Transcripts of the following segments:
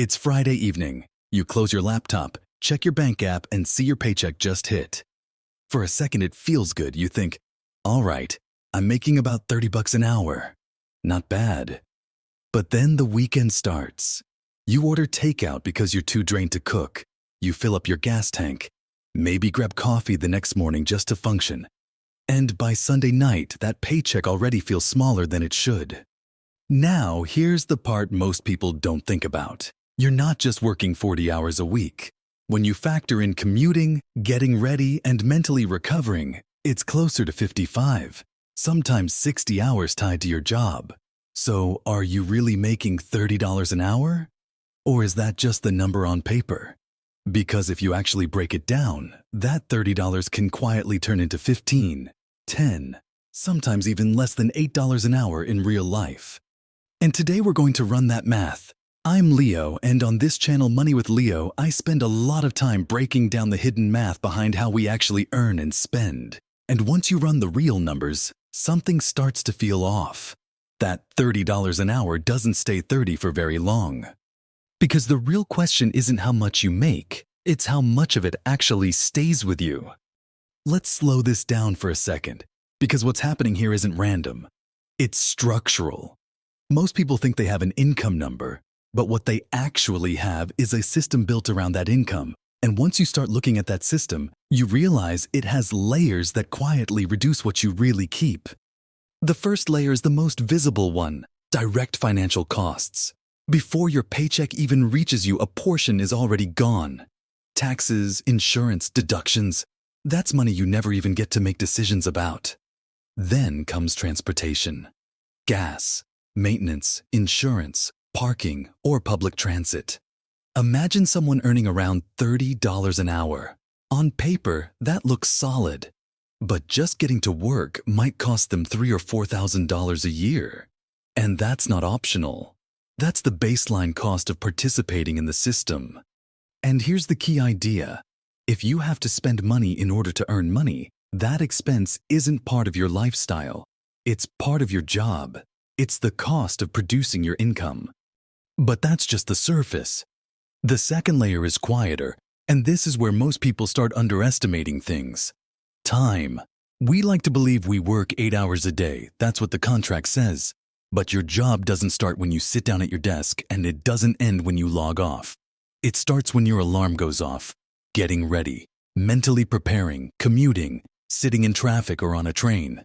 It's Friday evening. You close your laptop, check your bank app, and see your paycheck just hit. For a second, it feels good. You think, all right, I'm making about 30 bucks an hour. Not bad. But then the weekend starts. You order takeout because you're too drained to cook. You fill up your gas tank. Maybe grab coffee the next morning just to function. And by Sunday night, that paycheck already feels smaller than it should. Now, here's the part most people don't think about. You're not just working 40 hours a week. When you factor in commuting, getting ready, and mentally recovering, it's closer to 55, sometimes 60 hours tied to your job. So, are you really making $30 an hour? Or is that just the number on paper? Because if you actually break it down, that $30 can quietly turn into 15, 10, sometimes even less than $8 an hour in real life. And today we're going to run that math. I'm Leo, and on this channel Money with Leo, I spend a lot of time breaking down the hidden math behind how we actually earn and spend. And once you run the real numbers, something starts to feel off. That $30 an hour doesn't stay 30 for very long. Because the real question isn't how much you make, it's how much of it actually stays with you. Let's slow this down for a second, because what's happening here isn't random. It's structural. Most people think they have an income number, but what they actually have is a system built around that income. And once you start looking at that system, you realize it has layers that quietly reduce what you really keep. The first layer is the most visible one, direct financial costs. Before your paycheck even reaches you, a portion is already gone. Taxes, insurance, deductions, that's money you never even get to make decisions about. Then comes transportation, gas, maintenance, insurance, parking, or public transit. Imagine someone earning around $30 an hour. On paper, that looks solid. But just getting to work might cost them $3,000 or $4,000 a year. And that's not optional. That's the baseline cost of participating in the system. And here's the key idea. If you have to spend money in order to earn money, that expense isn't part of your lifestyle. It's part of your job. It's the cost of producing your income. But that's just the surface. The second layer is quieter, and this is where most people start underestimating things. Time. We like to believe we work 8 hours a day. That's what the contract says. But your job doesn't start when you sit down at your desk, and it doesn't end when you log off. It starts when your alarm goes off, getting ready, mentally preparing, commuting, sitting in traffic or on a train.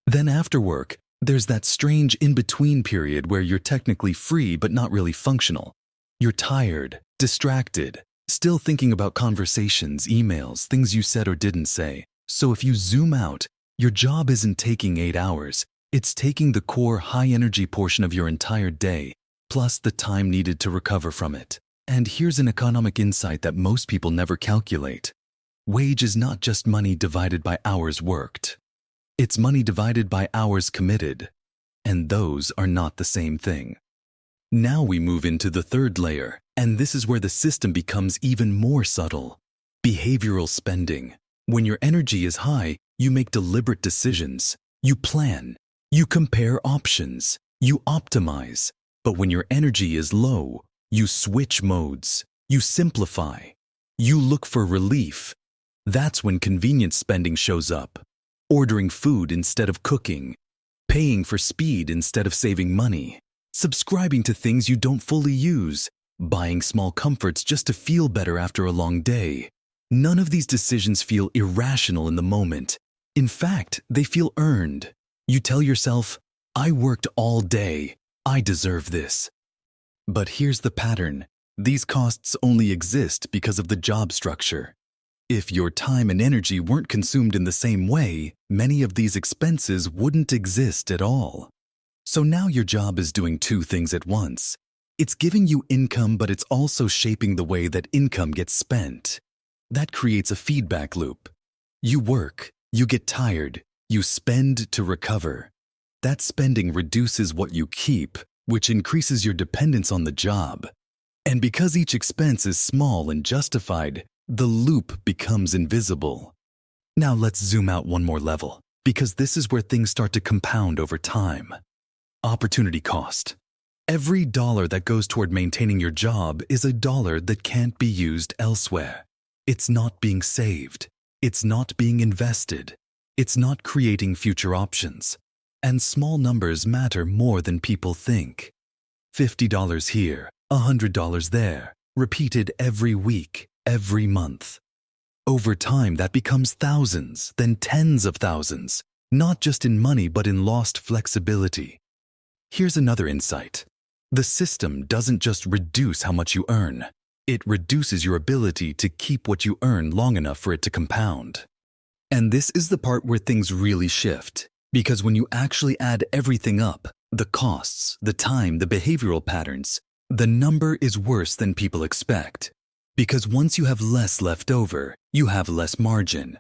Then after work, there's that strange in-between period where you're technically free but not really functional. You're tired, distracted, still thinking about conversations, emails, things you said or didn't say. So if you zoom out, your job isn't taking 8 hours. It's taking the core high-energy portion of your entire day, plus the time needed to recover from it. And here's an economic insight that most people never calculate. Wage is not just money divided by hours worked. It's money divided by hours committed, and those are not the same thing. Now we move into the third layer, and this is where the system becomes even more subtle. Behavioral spending. When your energy is high, you make deliberate decisions. You plan. You compare options. You optimize. But when your energy is low, you switch modes. You simplify. You look for relief. That's when convenience spending shows up. Ordering food instead of cooking, paying for speed instead of saving money, subscribing to things you don't fully use, buying small comforts just to feel better after a long day. None of these decisions feel irrational in the moment. In fact, they feel earned. You tell yourself, I worked all day, I deserve this. But here's the pattern. These costs only exist because of the job structure. If your time and energy weren't consumed in the same way, many of these expenses wouldn't exist at all. So now your job is doing two things at once. It's giving you income, but it's also shaping the way that income gets spent. That creates a feedback loop. You work, you get tired, you spend to recover. That spending reduces what you keep, which increases your dependence on the job. And because each expense is small and justified, the loop becomes invisible. Now let's zoom out one more level, because this is where things start to compound over time. Opportunity cost. Every dollar that goes toward maintaining your job is a dollar that can't be used elsewhere. It's not being saved. It's not being invested. It's not creating future options. And small numbers matter more than people think. $50 here, $100 there, repeated every week, every month. Over time, that becomes thousands, then tens of thousands, not just in money but in lost flexibility. Here's another insight. The system doesn't just reduce how much you earn. It reduces your ability to keep what you earn long enough for it to compound. And this is the part where things really shift, because when you actually add everything up, the costs, the time, the behavioral patterns, the number is worse than people expect. Because once you have less left over, you have less margin.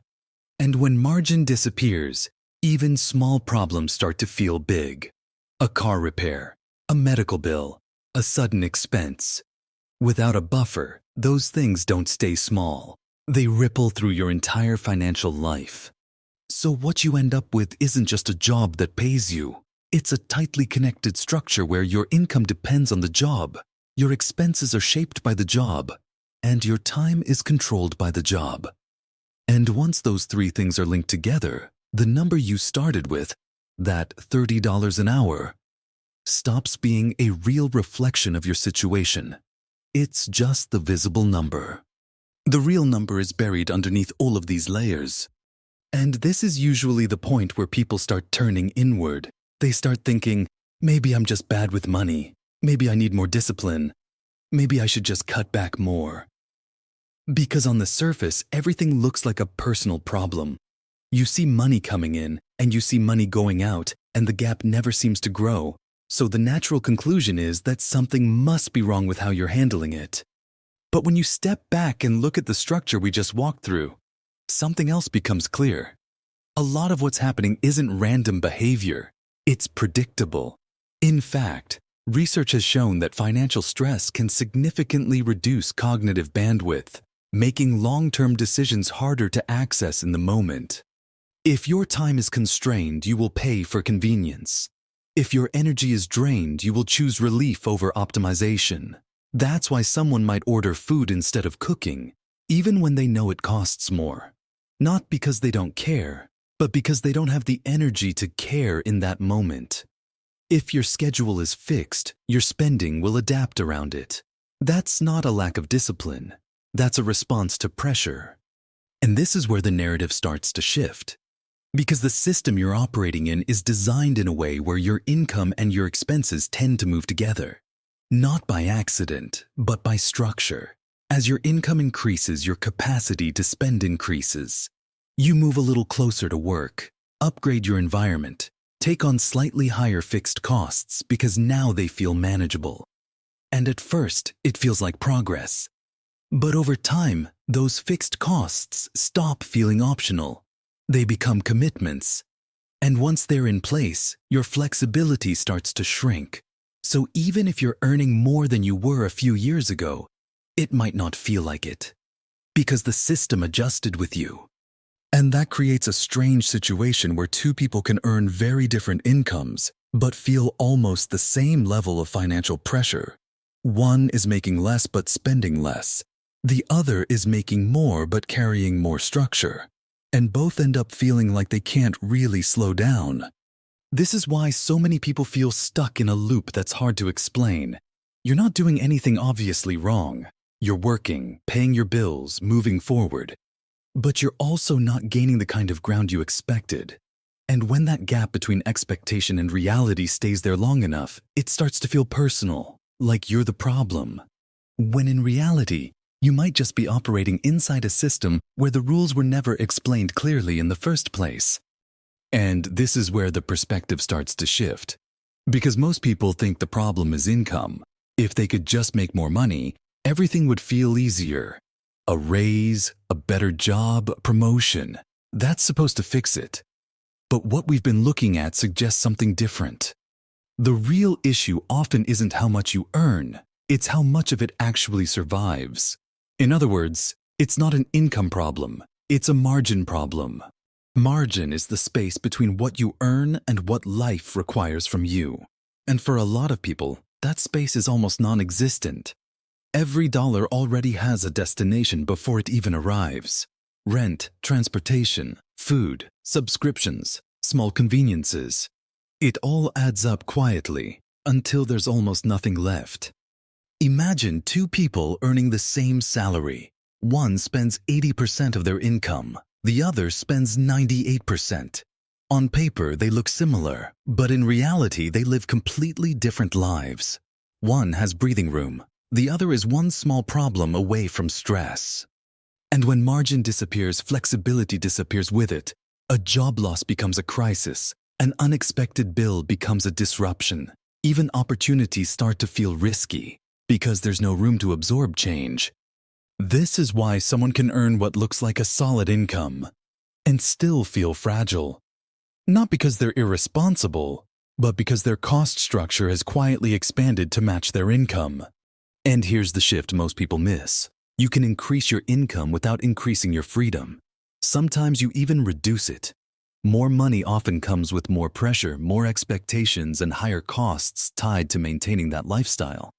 And when margin disappears, even small problems start to feel big. A car repair, a medical bill, a sudden expense. Without a buffer, those things don't stay small. They ripple through your entire financial life. So what you end up with isn't just a job that pays you. It's a tightly connected structure where your income depends on the job, your expenses are shaped by the job, and your time is controlled by the job. And once those three things are linked together, the number you started with, that $30 an hour, stops being a real reflection of your situation. It's just the visible number. The real number is buried underneath all of these layers. And this is usually the point where people start turning inward. They start thinking, maybe I'm just bad with money. Maybe I need more discipline. Maybe I should just cut back more. Because on the surface, everything looks like a personal problem. You see money coming in, and you see money going out, and the gap never seems to grow. So the natural conclusion is that something must be wrong with how you're handling it. But when you step back and look at the structure we just walked through, something else becomes clear. A lot of what's happening isn't random behavior. It's predictable. In fact, research has shown that financial stress can significantly reduce cognitive bandwidth, making long-term decisions harder to access in the moment. If your time is constrained, you will pay for convenience. If your energy is drained, you will choose relief over optimization. That's why someone might order food instead of cooking, even when they know it costs more. Not because they don't care, but because they don't have the energy to care in that moment. If your schedule is fixed, your spending will adapt around it. That's not a lack of discipline. That's a response to pressure. And this is where the narrative starts to shift. Because the system you're operating in is designed in a way where your income and your expenses tend to move together. Not by accident, but by structure. As your income increases, your capacity to spend increases. You move a little closer to work, upgrade your environment, take on slightly higher fixed costs because now they feel manageable. And at first, it feels like progress. But over time, those fixed costs stop feeling optional. They become commitments. And once they're in place, your flexibility starts to shrink. So even if you're earning more than you were a few years ago, it might not feel like it. Because the system adjusted with you. And that creates a strange situation where two people can earn very different incomes, but feel almost the same level of financial pressure. One is making less but spending less. The other is making more but carrying more structure. And both end up feeling like they can't really slow down. This is why so many people feel stuck in a loop that's hard to explain. You're not doing anything obviously wrong. You're working, paying your bills, moving forward. But you're also not gaining the kind of ground you expected. And when that gap between expectation and reality stays there long enough, it starts to feel personal, like you're the problem. When in reality, you might just be operating inside a system where the rules were never explained clearly in the first place. And this is where the perspective starts to shift. Because most people think the problem is income. If they could just make more money, everything would feel easier. A raise, a better job, a promotion. That's supposed to fix it. But what we've been looking at suggests something different. The real issue often isn't how much you earn. It's how much of it actually survives. In other words, it's not an income problem, it's a margin problem. Margin is the space between what you earn and what life requires from you. And for a lot of people, that space is almost non-existent. Every dollar already has a destination before it even arrives. Rent, transportation, food, subscriptions, small conveniences. It all adds up quietly until there's almost nothing left. Imagine two people earning the same salary. One spends 80% of their income. The other spends 98%. On paper, they look similar, but in reality, they live completely different lives. One has breathing room. The other is one small problem away from stress. And when margin disappears, flexibility disappears with it. A job loss becomes a crisis. An unexpected bill becomes a disruption. Even opportunities start to feel risky because there's no room to absorb change. This is why someone can earn what looks like a solid income and still feel fragile. Not because they're irresponsible, but because their cost structure has quietly expanded to match their income. And here's the shift most people miss. You can increase your income without increasing your freedom. Sometimes you even reduce it. More money often comes with more pressure, more expectations, and higher costs tied to maintaining that lifestyle.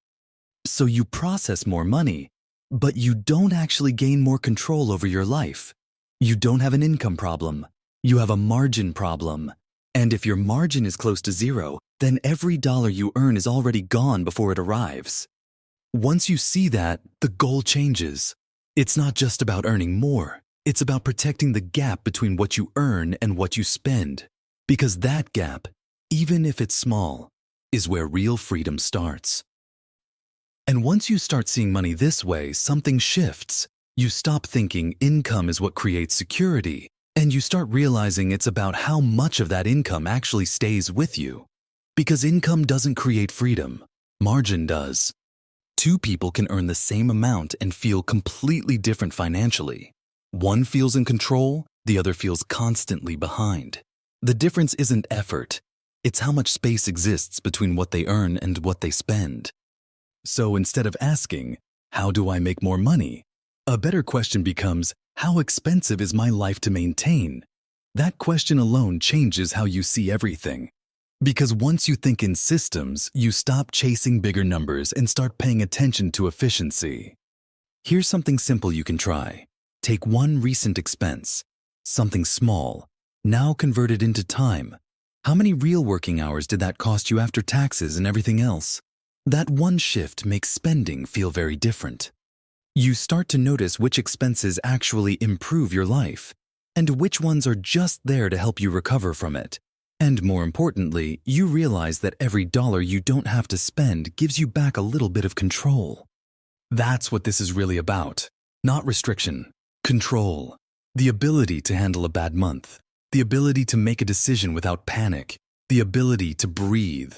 So you process more money, but you don't actually gain more control over your life. You don't have an income problem. You have a margin problem. And if your margin is close to zero, then every dollar you earn is already gone before it arrives. Once you see that, the goal changes. It's not just about earning more. It's about protecting the gap between what you earn and what you spend. Because that gap, even if it's small, is where real freedom starts. And once you start seeing money this way, something shifts. You stop thinking income is what creates security, and you start realizing it's about how much of that income actually stays with you. Because income doesn't create freedom, margin does. Two people can earn the same amount and feel completely different financially. One feels in control, the other feels constantly behind. The difference isn't effort, it's how much space exists between what they earn and what they spend. So instead of asking, how do I make more money? A better question becomes, how expensive is my life to maintain? That question alone changes how you see everything. Because once you think in systems, you stop chasing bigger numbers and start paying attention to efficiency. Here's something simple you can try. Take one recent expense, something small, now convert it into time. How many real working hours did that cost you after taxes and everything else? That one shift makes spending feel very different. You start to notice which expenses actually improve your life, and which ones are just there to help you recover from it. And more importantly, you realize that every dollar you don't have to spend gives you back a little bit of control. That's what this is really about. Not restriction, control. The ability to handle a bad month. The ability to make a decision without panic. The ability to breathe.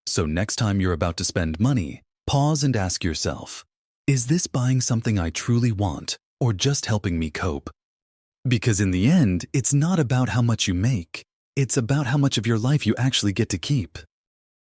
So next time you're about to spend money, pause and ask yourself, is this buying something I truly want or just helping me cope? Because in the end, it's not about how much you make. It's about how much of your life you actually get to keep.